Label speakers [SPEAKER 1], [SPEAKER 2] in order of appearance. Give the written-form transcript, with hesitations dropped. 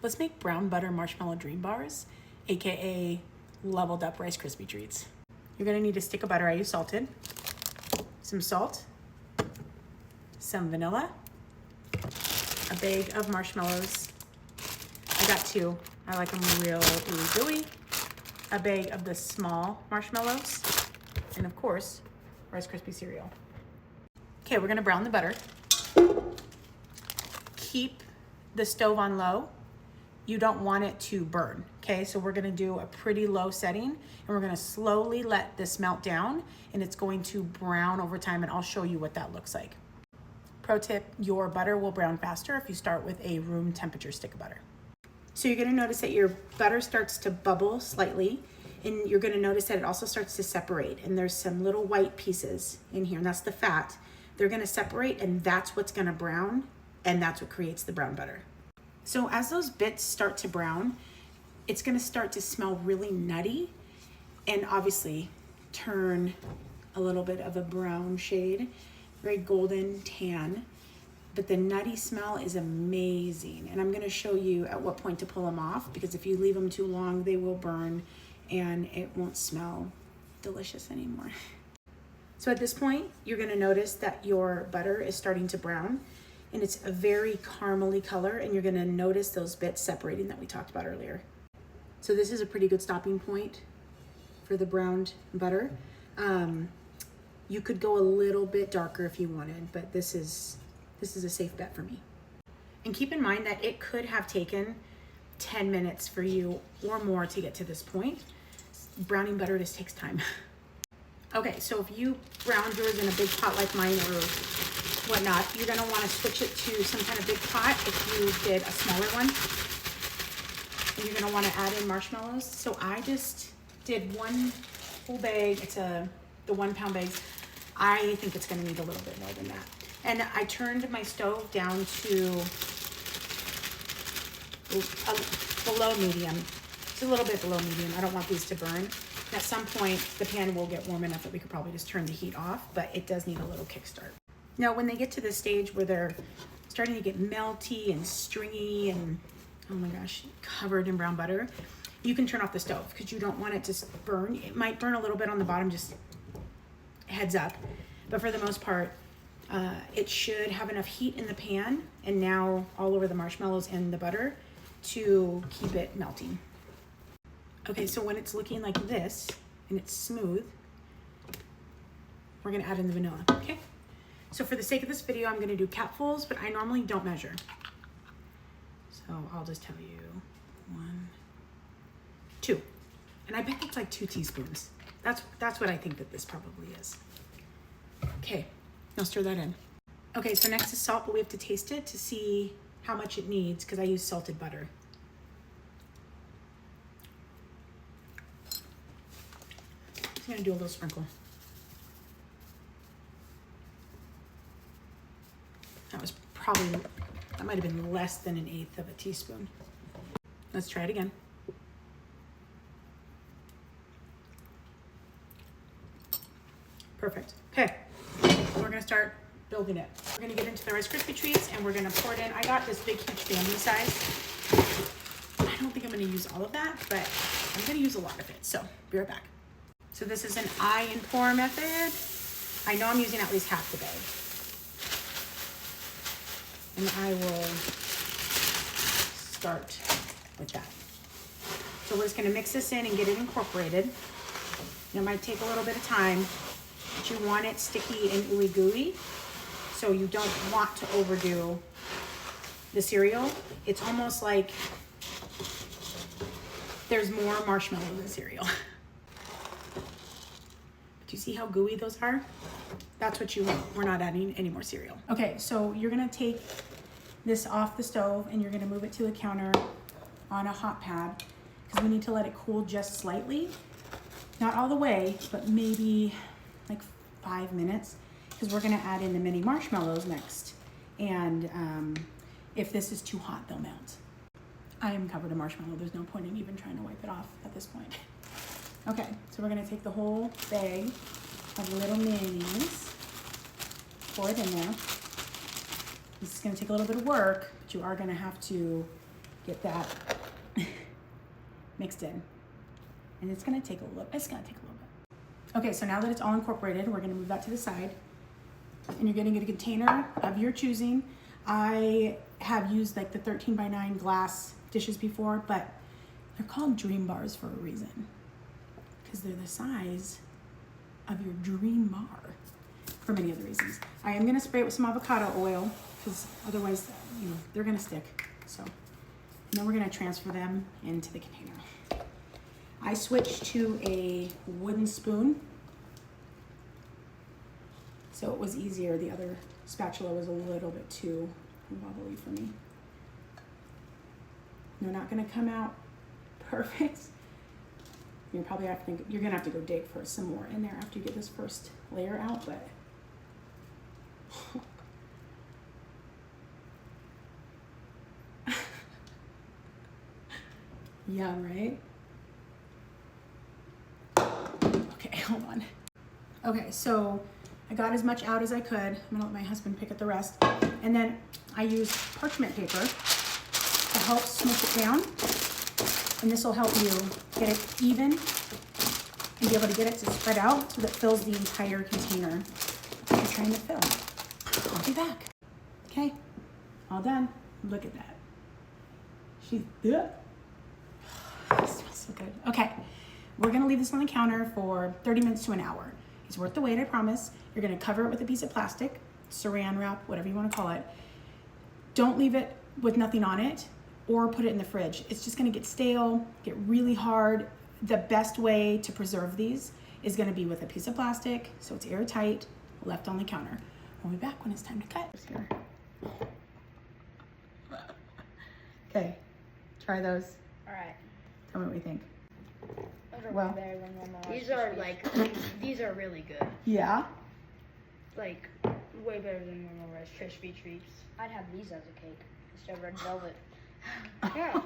[SPEAKER 1] Let's make brown butter marshmallow dream bars, AKA leveled up Rice Krispy Treats. You're gonna need a stick of butter. I use salted, some salt, some vanilla, a bag of marshmallows. I got 2. I like them real ooey gooey. A bag of the small marshmallows, and of course, Rice Krispie cereal. Okay, we're gonna brown the butter. Keep the stove on low. You don't want it to burn, okay? So we're gonna do a pretty low setting, and we're gonna slowly let this melt down, and it's going to brown over time, and I'll show you what that looks like. Pro tip, your butter will brown faster if you start with a room temperature stick of butter. So you're gonna notice that your butter starts to bubble slightly, and you're gonna notice that it also starts to separate, and there's some little white pieces in here, and that's the fat. They're gonna separate, and that's what's gonna brown, and that's what creates the brown butter. So as those bits start to brown, it's gonna start to smell really nutty, and obviously turn a little bit of a brown shade, very golden tan. But the nutty smell is amazing. And I'm gonna show you at what point to pull them off, because if you leave them too long, they will burn and it won't smell delicious anymore. So at this point, you're gonna notice that your butter is starting to brown, and it's a very caramely color, and you're gonna notice those bits separating that we talked about earlier. So this is a pretty good stopping point for the browned butter. You could go a little bit darker if you wanted, but this is a safe bet for me. And keep in mind that it could have taken 10 minutes for you or more to get to this point. Browning butter just takes time. Okay, so if you browned yours in a big pot like mine or whatnot, you're gonna wanna switch it to some kind of big pot if you did a smaller one. And you're gonna wanna add in marshmallows. So I just did 1 whole bag. It's the 1 pound bags. I think it's gonna need a little bit more than that. And I turned my stove down to below medium. It's a little bit below medium. I don't want these to burn. At some point, the pan will get warm enough that we could probably just turn the heat off, but it does need a little kickstart. Now, when they get to the stage where they're starting to get melty and stringy and, oh my gosh, covered in brown butter, you can turn off the stove because you don't want it to burn. It might burn a little bit on the bottom, just heads up. But for the most part, it should have enough heat in the pan and now all over the marshmallows and the butter to keep it melting. Okay, so when it's looking like this and it's smooth, we're gonna add in the vanilla, okay? So for the sake of this video, I'm gonna do capfuls, but I normally don't measure. So I'll just tell you 1, 2. And I bet it's like 2 teaspoons. That's what I think that this probably is. Okay, now stir that in. Okay, so next is salt, but we have to taste it to see how much it needs because I use salted butter. I'm gonna do a little sprinkle. That might have been less than 1/8 of a teaspoon. Let's try it again. Perfect. Okay, we're gonna start building it. We're gonna get into the Rice Krispy Treats and we're gonna pour it in. I got this big, huge family size. I don't think I'm gonna use all of that, but I'm gonna use a lot of it. So be right back. So this is an eye and pour method. I know I'm using at least half the bag. And I will start with that. So we're just gonna mix this in and get it incorporated. It might take a little bit of time, but you want it sticky and ooey gooey. So you don't want to overdo the cereal. It's almost like there's more marshmallow than cereal. Do you see how gooey those are? That's what you want. We're not adding any more cereal. Okay, so you're gonna take this off the stove and you're gonna move it to the counter on a hot pad because we need to let it cool just slightly. Not all the way, but maybe like 5 minutes because we're gonna add in the mini marshmallows next. And if this is too hot, they'll melt. I am covered in marshmallow. There's no point in even trying to wipe it off at this point. Okay, so we're gonna take the whole bag of little minis, pour it in there, This is gonna take a little bit of work, but you are gonna have to get that mixed in. And it's gonna take a little bit. Okay, so now that it's all incorporated, we're gonna move that to the side. And you're gonna get a container of your choosing. I have used like the 13x9 glass dishes before, but they're called dream bars for a reason. Because they're the size of your dream bar for many other reasons. I am gonna spray it with some avocado oil because otherwise, you know, they're gonna stick. So, and then we're gonna transfer them into the container. I switched to a wooden spoon, so it was easier. The other spatula was a little bit too wobbly for me. They're not gonna come out perfect. You're probably you're gonna have to go dig for some more in there after you get this first layer out, but yeah, right? Okay, hold on. Okay, so I got as much out as I could. I'm gonna let my husband pick up the rest. And then I used parchment paper to help smush it down. And this will help you get it even and be able to get it to spread out so that it fills the entire container that you're trying to fill. I'll be back. Okay, all done. Look at that. It smells so good. Okay, we're gonna leave this on the counter for 30 minutes to an hour. It's worth the wait, I promise. You're gonna cover it with a piece of plastic, saran wrap, whatever you wanna call it. Don't leave it with nothing on it or put it in the fridge. It's just gonna get stale, get really hard. The best way to preserve these is gonna be with a piece of plastic, so it's airtight, left on the counter. We'll be back when it's time to cut. Here. Okay, try those.
[SPEAKER 2] All right.
[SPEAKER 1] Tell me what you think.
[SPEAKER 2] Those are
[SPEAKER 1] Well,
[SPEAKER 2] way better than normal Rice Krispies. These are really good.
[SPEAKER 1] Yeah?
[SPEAKER 2] Like, way better than normal Rice Krispy Treats. I'd have these as a cake instead of red velvet. Yeah.